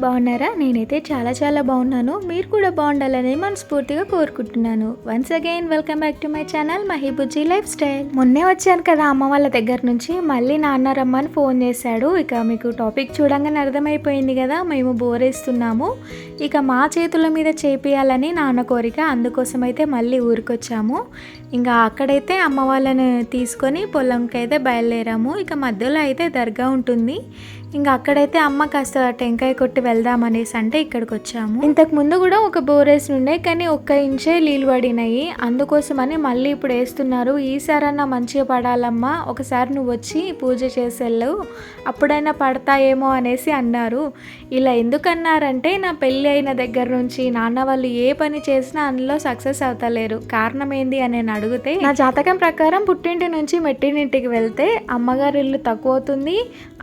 బాగున్నారా? నేనైతే చాలా బాగున్నాను. మీరు కూడా బాగుండాలని మనస్ఫూర్తిగా కోరుకుంటున్నాను. Once again welcome back to my channel Mahibujji lifestyle. మొన్నే వచ్చాను కదా అమ్మ వాళ్ళ దగ్గర నుంచి, మళ్ళీ నాన్న రమ్మని ఫోన్ చేశాడు. ఇక మీకు టాపిక్ చూడంగానే అర్థమైపోయింది కదా, మేము బోరేస్తున్నాము. ఇక మా చేతుల మీద చేపియాలని నాన్న కోరిక, అందుకోసం అయితే మళ్ళీ ఊరికొచ్చాము. ఇంకా అక్కడైతే అమ్మ వాళ్ళని తీసుకొని పొలంకి అయితే బయలుదేరాము. ఇక మధ్యలో అయితే దర్గా ఉంటుంది. ఇంకా అక్కడైతే అమ్మ కాస్త టెంకాయ కొట్టి వెళ్దామనేసి అంటే ఇక్కడికి వచ్చాము. ఇంతకు ముందు కూడా ఒక బోర్ వేసి ఉండే, కానీ 1 ఇంచే నీళ్ళు పడినాయి. అందుకోసమని మళ్ళీ ఇప్పుడు వేస్తున్నారు. ఈసారన్నా మంచిగా పడాలమ్మా, ఒకసారి నువ్వు వచ్చి పూజ చేసేళ్ళు, అప్పుడైనా పడతాయేమో అనేసి అన్నారు. ఇలా ఎందుకన్నారంటే, నా పెళ్ళి అయిన దగ్గర నుంచి నాన్న వాళ్ళు ఏ పని చేసినా అందులో సక్సెస్ అవుతలేరు. కారణం ఏంది అని నేను అడిగితే, నా జాతకం ప్రకారం పుట్టింటి నుంచి మెట్టినింటికి వెళ్తే అమ్మగారి ఇల్లు తక్కువ అవుతుంది,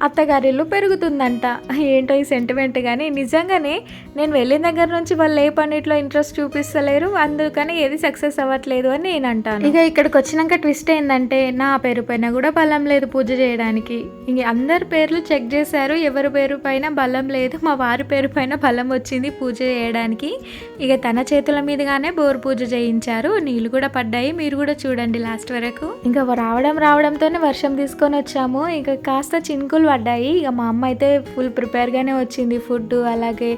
అత్తగారి ఇల్లు పెరుగుతుందంట. ఏంటో ఈ సెంటిమెంట్, కానీ నిజంగానే నేను వెళ్ళిన దగ్గర నుంచి వాళ్ళు ఏ పనిట్లో ఇంట్రెస్ట్ చూపిస్తలేరు, అందుకని ఏది సక్సెస్ అవ్వట్లేదు అని నేను అంటాను. ఇక ఇక్కడికి వచ్చినాక ట్విస్ట్ ఏంటంటే, నా పేరు పైన కూడా బలం లేదు పూజ చేయడానికి. ఇంక అందరి పేర్లు చెక్ చేశారు, ఎవరి పేరు పైన బలం లేదు. మా వారి పేరు పైన బలం వచ్చింది పూజ చేయడానికి. ఇక తన చేతుల మీదుగానే బోర్ పూజ చేయించారు. నీళ్ళు కూడా పడ్డాయి, మీరు కూడా చూడండి లాస్ట్ వరకు. ఇంకా రావడంతోనే వర్షం తీసుకొని వచ్చాము. ఇక కాస్త చినుకులు పడ్డాయి. ఇక మా అమ్మ అయితే ఫుల్ ప్రిపేర్గానే వచ్చింది, ఫుడ్ అలాగే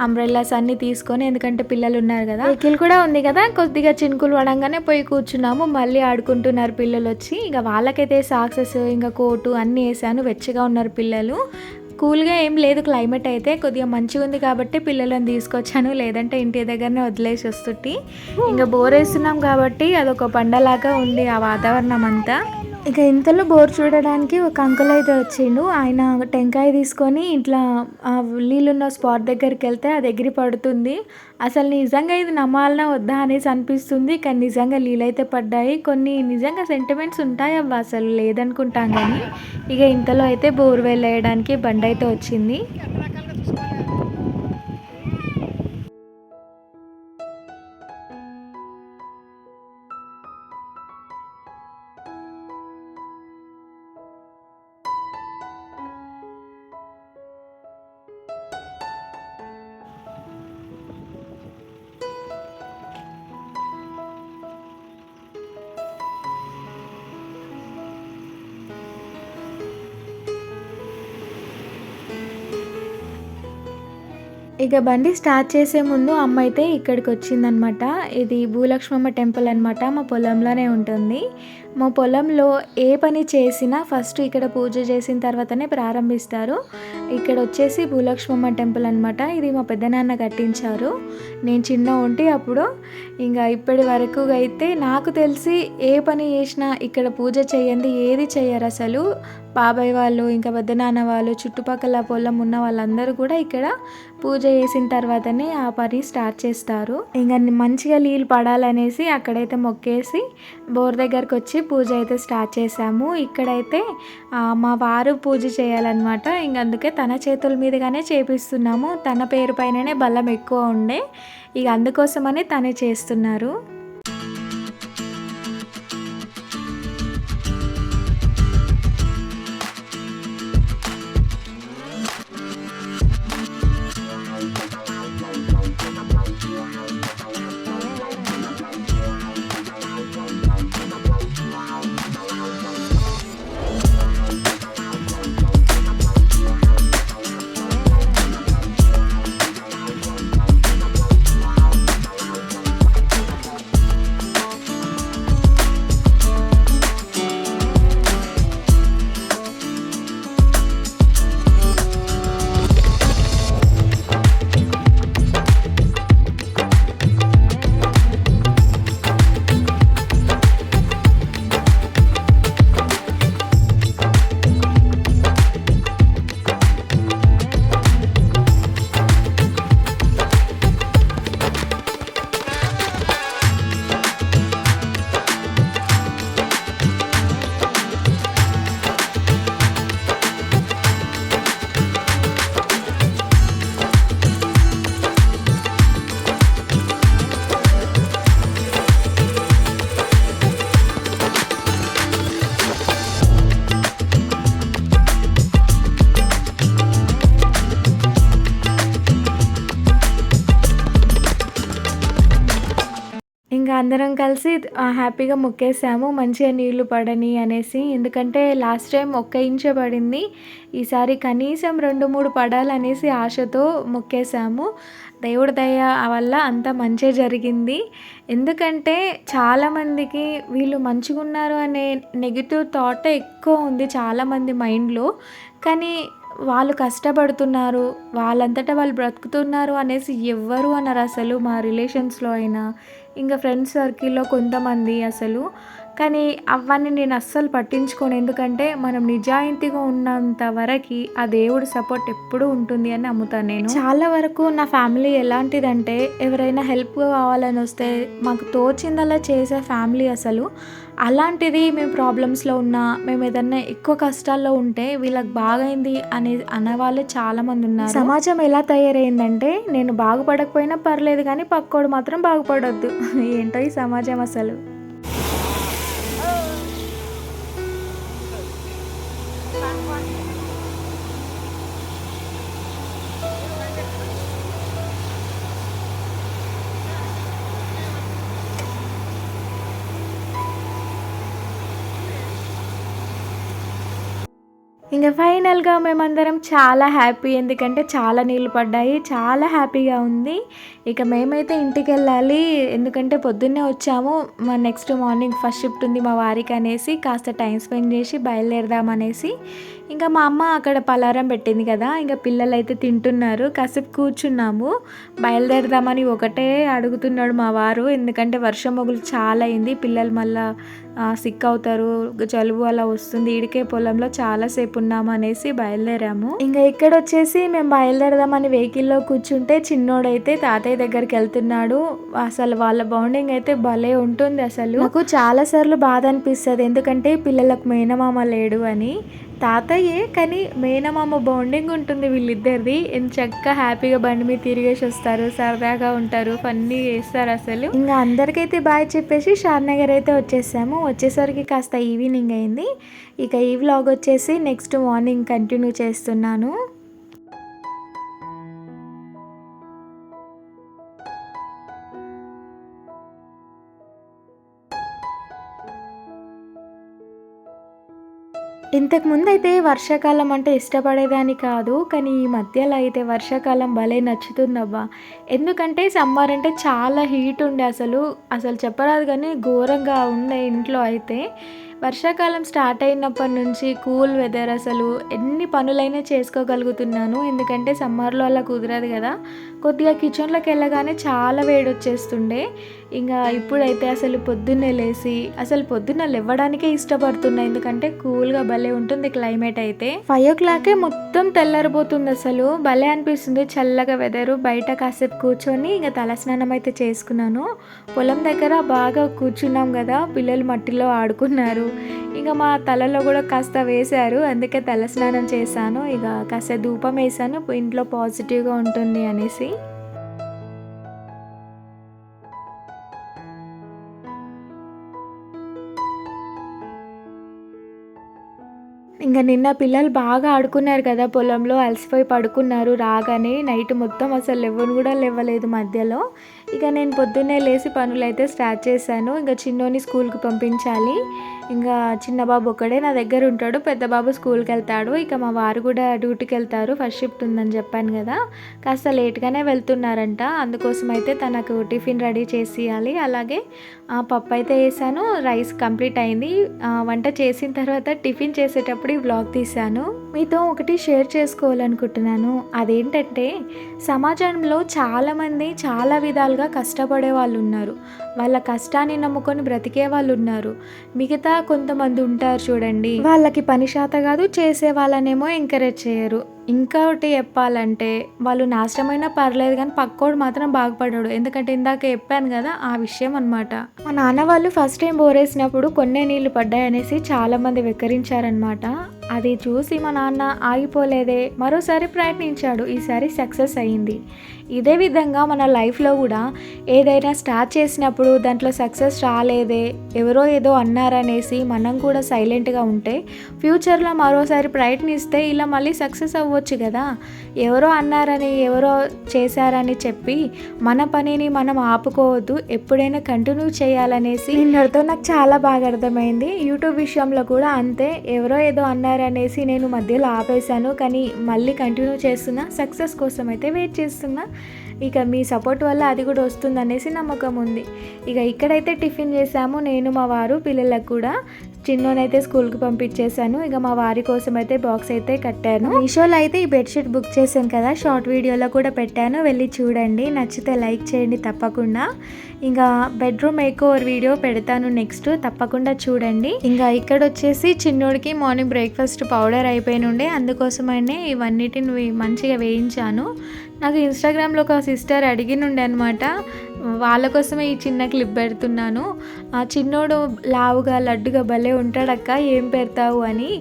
అంబ్రెల్లాస్ అన్నీ తీసుకొని, ఎందుకంటే పిల్లలు ఉన్నారు కదా. వెహికల్ కూడా ఉంది కదా. కొద్దిగా చినుకులు పడంగానే పోయి కూర్చున్నాము. మళ్ళీ ఆడుకుంటున్నారు పిల్లలు వచ్చి. ఇక వాళ్ళకైతే సాక్సెస్ ఇంకా కోటు అన్నీ వేసాను. వెచ్చగా ఉన్నారు పిల్లలు. కూల్గా ఏం లేదు క్లైమేట్ అయితే, కొద్దిగా మంచిగా ఉంది కాబట్టి పిల్లలను తీసుకొచ్చాను, లేదంటే ఇంటి దగ్గరనే వదిలేసి వస్తుంటే. ఇంకా బోర్ వేస్తున్నాం కాబట్టి అదొక పండలాగా ఉంది ఆ వాతావరణం అంతా. ఇక ఇంతలో బోర్ చూడడానికి ఒక అంకుల్ అయితే వచ్చిండు. ఆయన టెంకాయ తీసుకొని ఇట్లా ఆ నీళ్ళున్న స్పాట్ దగ్గరికి వెళ్తే అది ఎగిరి పడుతుంది. అసలు నిజంగా ఇది నమ్మాలనా వద్దా అనేసి అనిపిస్తుంది, కానీ నిజంగా నీళ్ళైతే పడ్డాయి. కొన్ని నిజంగా సెంటిమెంట్స్ ఉంటాయి అవ్వ, అసలు లేదనుకుంటాం. కానీ ఇక ఇంతలో అయితే బోర్వెల్ వేయడానికి బండి అయితే వచ్చింది. ఇక బండి స్టార్ట్ చేసే ముందు అమ్మ అయితే ఇక్కడికి వచ్చిందనమాట. ఇది భూలక్ష్మమ్మ టెంపుల్ అనమాట, మా పొలంలోనే ఉంటుంది. మా పొలంలో ఏ పని చేసినా ఫస్ట్ ఇక్కడ పూజ చేసిన తర్వాతనే ప్రారంభిస్తారు. ఇక్కడ వచ్చేసి భూలక్ష్మమ్మ టెంపుల్ అనమాట. ఇది మా పెద్దనాన్న కట్టించారు. నేను చిన్న ఉంటే అప్పుడు. ఇంకా ఇప్పటి వరకు అయితే నాకు తెలిసి ఏ పని చేసినా ఇక్కడ పూజ చేయండి ఏది చేయరు అసలు. బాబాయ్ వాళ్ళు ఇంకా పెద్దనాన్న వాళ్ళు చుట్టుపక్కల పొలం ఉన్న వాళ్ళందరూ కూడా ఇక్కడ పూజ చేసిన తర్వాతనే ఆ పని స్టార్ట్ చేస్తారు. ఇంకా మంచిగా నీళ్ళు పడాలనేసి అక్కడైతే మొక్కేసి బోర్ దగ్గరకు వచ్చి పూజ అయితే స్టార్ట్ చేసాము. ఇక్కడైతే మా వారు పూజ చేయాలన్నమాట. ఇంక అందుకే తన చేతుల మీదుగానే చేపిస్తున్నాము. తన పేరు పైననే బలం ఎక్కువ ఉండే, ఇక అందుకోసమని తనే చేస్తున్నారు. ఇంకా అందరం కలిసి హ్యాపీగా మొక్కేసాము మంచిగా నీళ్లు పడని అనేసి. ఎందుకంటే లాస్ట్ టైం 1 ఇంచే పడింది, ఈసారి కనీసం 2-3 పడాలనేసి ఆశతో మొక్కేసాము. దేవుడి దయ వల్ల అంతా మంచే జరిగింది. ఎందుకంటే చాలామందికి వీళ్ళు మంచిగున్నారు అనే నెగిటివ్ థాట్ ఎక్కువ ఉంది చాలామంది మైండ్లో. కానీ వాళ్ళు కష్టపడుతున్నారు, వాళ్ళంతటా వాళ్ళు బ్రతుకుతున్నారు అనేసి ఎవ్వరు అనరు అసలు. మా రిలేషన్స్లో అయినా ఇంకా ఫ్రెండ్స్ సర్కిల్లో కొంతమంది అసలు. కానీ అవన్నీ నేను అస్సలు పట్టించుకోను. ఎందుకంటే మనం నిజాయితీగా ఉన్నంత వరకు ఆ దేవుడి సపోర్ట్ ఎప్పుడూ ఉంటుంది అని నమ్ముతాను నేను. చాలా వరకు నా ఫ్యామిలీ ఎలాంటిదంటే ఎవరైనా హెల్ప్ కావాలని వస్తే మాకు తోచిందలా చేసే ఫ్యామిలీ అసలు. అలాంటిది మేము ప్రాబ్లమ్స్లో ఉన్నా, మేము ఏదన్నా ఎక్కువ కష్టాల్లో ఉంటే వీళ్ళకి బాగైంది అనేవాళ్ళే చాలామంది ఉన్నారు. సమాజం ఎలా తయారైందంటే నేను బాగుపడకపోయినా పర్లేదు కానీ పక్కోడు మాత్రం బాగుపడొద్దు. ఏంటో ఈ సమాజం అసలు. ఇంక ఫైనల్‌గా మేమందరం చాలా హ్యాపీ. ఎందుకంటే చాలా నీళ్ళు పడ్డాయి. చాలా హ్యాపీగా ఉంది. ఇక మేమైతే ఇంటికెళ్ళాలి. ఎందుకంటే పొద్దున్నే వచ్చాము. నెక్స్ట్ మార్నింగ్ ఫస్ట్ షిఫ్ట్ ఉంది మా వారికి అనేసి కాస్త టైం స్పెండ్ చేసి బయలుదేరదామనేసి. ఇంకా మా అమ్మ అక్కడ పలారం పెట్టింది కదా, ఇంకా పిల్లలైతే తింటున్నారు. కాసేపు కూర్చున్నాము. బయలుదేరదామని ఒకటే అడుగుతున్నాడు మా వారు. ఎందుకంటే వర్షం మొగులు చాలా అయింది. పిల్లలు మళ్ళీ సిక్ అవుతారు, జలుబు అలా వస్తుంది. ఈడికే పొలంలో చాలాసేపు ఉన్నాము అనేసి బయలుదేరాము. ఇంకా ఇక్కడ వచ్చేసి మేము బయలుదేరదామని వెహికల్లో కూర్చుంటే చిన్నోడైతే తాతయ్య దగ్గరికి వెళ్తున్నాడు. అసలు వాళ్ళ బాండింగ్ అయితే భలే ఉంటుంది అసలు. నాకు చాలాసార్లు బాధ అనిపిస్తుంది, ఎందుకంటే పిల్లలకు మేనమామ లేడు అని. తాతయ్యే కానీ మేనమామ బాండింగ్ ఉంటుంది వీళ్ళిద్దరిది. చక్కగా హ్యాపీగా బండి మీద తిరిగేసి వస్తారు, సరదాగా ఉంటారు, ఫన్నీ చేస్తారు అసలు. ఇంకా అందరికైతే బాయ్ చెప్పేసి షాద్నగర్ అయితే వచ్చేసాము. వచ్చేసరికి కాస్త ఈవినింగ్ అయింది. ఇక ఈ వ్లాగ్ వచ్చేసి నెక్స్ట్ మార్నింగ్ కంటిన్యూ చేస్తున్నాను. ఇంతకుముందు అయితే వర్షాకాలం అంటే ఇష్టపడేదాన్ని కాదు, కానీ ఈ మధ్యలో అయితే వర్షాకాలం భలే నచ్చుతుందబ్బా. ఎందుకంటే సమ్మర్ అంటే చాలా హీట్ ఉండే అసలు చెప్పరాదు కానీ ఘోరంగా ఉండే ఇంట్లో అయితే. వర్షాకాలం స్టార్ట్ అయినప్పటి నుంచి కూల్ వెదర్, అసలు ఎన్ని పనులైనా చేసుకోగలుగుతున్నాను. ఎందుకంటే సమ్మర్లో అలా కుదరదు కదా. కొద్దిగా కిచెన్లోకి వెళ్ళగానే చాలా వేడి వచ్చేస్తుండే. ఇంకా ఇప్పుడైతే అసలు పొద్దున్నే లేసి పొద్దున్న లేవడానికే ఇష్టపడుతున్నా. ఎందుకంటే కూల్గా భలే ఉంటుంది క్లైమేట్ అయితే. 5 o'clockకే మొత్తం తెల్లారిపోతుంది అసలు. భలే అనిపిస్తుంది చల్లగా వెదరు. బయట కాసేపు కూర్చొని ఇంకా తలస్నానం అయితే చేసుకున్నాను. పొలం దగ్గర బాగా కూర్చున్నాం కదా, పిల్లలు మట్టిలో ఆడుకున్నారు. ఇక మా తలలో కూడా కాస్త వేశారు, అందుకే తలస్నానం చేశాను. ఇక కాస్త ధూపం వేసాను, ఇంట్లో పాజిటివ్గా ఉంటుంది అనేసి. ఇంకా నిన్న పిల్లలు బాగా ఆడుకున్నారు కదా పొలంలో, అలసిపోయి పడుకున్నారు. రాగానే నైట్ మొత్తం అసలు లేవను కూడా లేవలేదు మధ్యలో. ఇక నేను పొద్దున్నే లేచి పనులు అయితే స్టార్ట్ చేశాను. ఇంకా చిన్నోని స్కూల్కి పంపించాలి. ఇంకా చిన్న బాబు ఒక్కడే నా దగ్గర ఉంటాడు, పెద్ద బాబు స్కూల్కి వెళ్తాడు. ఇక మా వారు కూడా డ్యూటీకి వెళ్తారు, ఫస్ట్ షిఫ్ట్ ఉందని చెప్పాను కదా. కాస్త లేట్గానే వెళ్తున్నారంట, అందుకోసం అయితే తనకు టిఫిన్ రెడీ చేసి ఇవ్వాలి. అలాగే పప్పు అయితే వేసాను, రైస్ కంప్లీట్ అయింది. వంట చేసిన తర్వాత టిఫిన్ చేసేటప్పుడు ఈ వ్లాగ్ తీశాను. మీతో ఒకటి షేర్ చేసుకోవాలనుకుంటున్నాను. అదేంటంటే సమాజంలో చాలామంది చాలా విధాలుగా కష్టపడే వాళ్ళు ఉన్నారు, వాళ్ళ కష్టాన్ని నమ్ముకొని బ్రతికే వాళ్ళు ఉన్నారు. మిగతా కొంతమంది ఉంటారు చూడండి, వాళ్ళకి పని శాత కాదు, చేసే వాళ్ళనేమో ఎంకరేజ్ చేయరు. ఇంకొకటి చెప్పాలంటే వాళ్ళు నాశనమైనా పర్లేదు కానీ పక్కోడు మాత్రం బాగుపడాడు. ఎందుకంటే ఇందాక చెప్పాను కదా ఆ విషయం అనమాట. మా నాన్న వాళ్ళు ఫస్ట్ టైం బోరేసినప్పుడు కొన్నే నీళ్లు పడ్డాయనేసి చాలామంది వెక్కరించారనమాట. అది చూసి మా నాన్న ఆగిపోలేదే, మరోసారి ప్రయత్నించాడు. ఈసారి సక్సెస్ అయ్యింది. ఇదే విధంగా మన లైఫ్లో కూడా ఏదైనా స్టార్ట్ చేసినప్పుడు దాంట్లో సక్సెస్ రాలేదే, ఎవరో ఏదో అన్నారనేసి మనం కూడా సైలెంట్గా ఉంటే ఫ్యూచర్లో మరోసారి ప్రయత్నిస్తే ఇలా మళ్ళీ సక్సెస్ అవ్వచ్చు కదా. ఎవరో అన్నారని, ఎవరో చేశారని చెప్పి మన పనిని మనం ఆపుకోవద్దు, ఎప్పుడైనా కంటిన్యూ చేయాలనేసి నిన్నటితో నాకు చాలా బాగా అర్థమైంది. యూట్యూబ్ విషయంలో కూడా అంతే. ఎవరో ఏదో అన్నారనేసి నేను మధ్యలో ఆపేశాను, కానీ మళ్ళీ కంటిన్యూ చేస్తున్నా, సక్సెస్ కోసం అయితే వెయిట్ చేస్తున్నా. ఇక మీ సపోర్ట్ వల్ల అది కూడా వస్తుందనేసి నమ్మకం ఉంది. ఇక ఇక్కడైతే టిఫిన్ చేసాము నేను, మా వారు. పిల్లలకు కూడా చిన్నోనైతే స్కూల్కి పంపించేశాను. ఇక మా వారి కోసం అయితే బాక్స్ అయితే కట్టాను. మీషోలో అయితే ఈ బెడ్షీట్ బుక్ చేశాను కదా, షార్ట్ వీడియోలో కూడా పెట్టాను, వెళ్ళి చూడండి. నచ్చితే లైక్ చేయండి తప్పకుండా. ఇంకా బెడ్రూమ్ మేకోవర్ వీడియో పెడతాను నెక్స్ట్, తప్పకుండా చూడండి. ఇంకా ఇక్కడ వచ్చేసి చిన్నోడికి మార్నింగ్ బ్రేక్ఫాస్ట్ పౌడర్ అయిపోయినుండే, అందుకోసమనే ఇవన్నిటిని మంచిగా వేయించాను. నాకు ఇన్స్టాగ్రామ్లో ఒక సిస్టర్ అడిగినుండే అనమాట, వాళ్ళ కోసమే ఈ చిన్న క్లిప్ పెడుతున్నాను. ఆ చిన్నోడు లావుగా లడ్డుగా భలే ఉంటాడక్క, ఏం పెడతావు అని.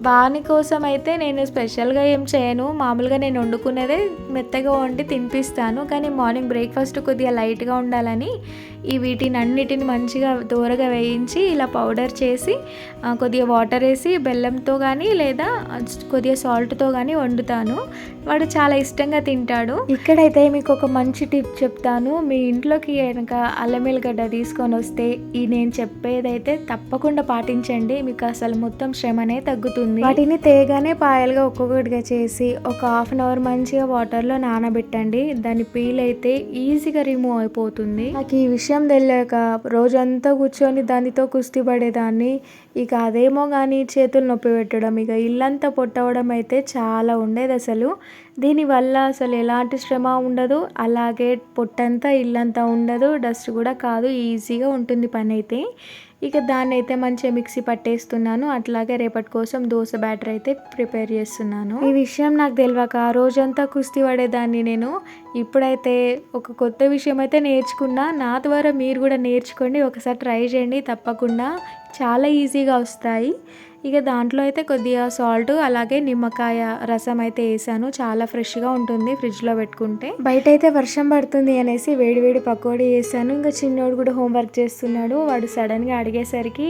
వాని కోసం అయితే నేను స్పెషల్గా ఏం చేయను, మామూలుగా నేను వండుకునేదే మెత్తగా వండి తినిపిస్తాను. కానీ మార్నింగ్ బ్రేక్ఫాస్ట్ కొద్దిగా లైట్గా ఉండాలని ఈ వీటిని అన్నిటిని మంచిగా దూరగా వేయించి ఇలా పౌడర్ చేసి కొద్దిగా వాటర్ వేసి బెల్లంతో కానీ లేదా కొద్దిగా సాల్ట్తో కానీ వండుతాను. వాడు చాలా ఇష్టంగా తింటాడు. ఇక్కడైతే మీకు ఒక మంచి టిప్ చెప్తాను. మీ ఇంట్లోకి కనుక అల్లం వెల్లిగడ్డ తీసుకొని వస్తే ఈ నేను చెప్పేదైతే తప్పకుండా పాటించండి, మీకు అసలు మొత్తం శ్రమనే తగ్గుతుంది. వాటిని తేగానే పాయలుగా ఒక్కొక్కటిగా చేసి ఒక హాఫ్ అన్ అవర్ మంచిగా వాటర్లో నానబెట్టండి. దాని పీల్ అయితే ఈజీగా రిమూవ్ అయిపోతుంది. నాకు ఈ విషయం తెలియక రోజంతా కూర్చొని దానితో కుస్తీ పడేదాన్ని. ఇక అదేమో కానీ చేతులు నొప్పి పెట్టడం, ఇక ఇల్లంతా పొట్టవడం అయితే చాలా ఉండేది అసలు. దీనివల్ల అసలు ఎలాంటి శ్రమ ఉండదు, అలాగే పొట్టంతా ఇల్లంతా ఉండదు, డస్ట్ కూడా కాదు, ఈజీగా ఉంటుంది పని అయితే. ఇక దాన్ని అయితే మంచిగా మిక్సీ పట్టేస్తున్నాను. అట్లాగే రేపటి కోసం దోశ బ్యాటర్ అయితే ప్రిపేర్ చేస్తున్నాను. ఈ విషయం నాకు తెలియక రోజంతా కుస్తీ పడేదాన్ని నేను. ఇప్పుడైతే ఒక కొత్త విషయం అయితే నేర్చుకున్నా. నా ద్వారా మీరు కూడా నేర్చుకోండి, ఒకసారి ట్రై చేయండి తప్పకుండా, చాలా ఈజీగా వస్తాయి. ఇక దాంట్లో అయితే కొద్దిగా సాల్ట్ అలాగే నిమ్మకాయ రసం అయితే వేసాను, చాలా ఫ్రెష్గా ఉంటుంది ఫ్రిడ్జ్లో పెట్టుకుంటే. బయట అయితే వర్షం పడుతుంది అనేసి వేడివేడి పకోడీ వేసాను. ఇంకా చిన్నోడు కూడా హోంవర్క్ చేస్తున్నాడు, వాడు సడన్గా అడిగేసరికి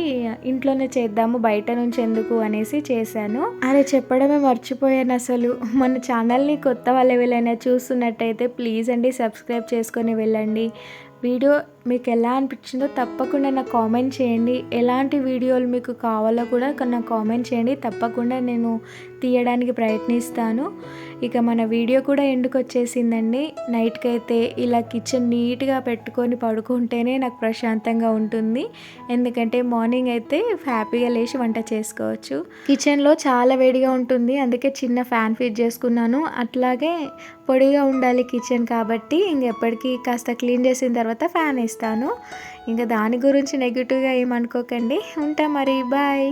ఇంట్లోనే చేద్దాము బయట నుంచి ఎందుకు అనేసి చేశాను. అరే చెప్పడమే మర్చిపోయాను అసలు. మన ఛానల్ని కొత్త వాళ్ళు ఎవరైనా చూస్తున్నట్టయితే ప్లీజ్ అండి సబ్స్క్రైబ్ చేసుకొని వెళ్ళండి. వీడియో మీకు ఎలా అనిపించిందో తప్పకుండా నాకు కామెంట్ చేయండి. ఎలాంటి వీడియోలు మీకు కావాలో కూడా నాకు కామెంట్ చేయండి, తప్పకుండా నేను తీయడానికి ప్రయత్నిస్తాను. ఇక మన వీడియో కూడా ఎండుకు వచ్చేసిందండి. నైట్కి అయితే ఇలా కిచెన్ నీట్గా పెట్టుకొని పడుకుంటేనే నాకు ప్రశాంతంగా ఉంటుంది, ఎందుకంటే మార్నింగ్ అయితే హ్యాపీగా లేచి వంట చేసుకోవచ్చు. కిచెన్లో చాలా వేడిగా ఉంటుంది, అందుకే చిన్న ఫ్యాన్ ఫిట్ చేసుకున్నాను. అట్లాగే పొడిగా ఉండాలి కిచెన్ కాబట్టి ఇంకెప్పటికీ కాస్త క్లీన్ చేసిన తర్వాత ఫ్యాన్ వేస్తాను. ఇంకా దాని గురించి నెగిటివ్గా ఏమనుకోకండి. ఉంటా మరి, బాయ్.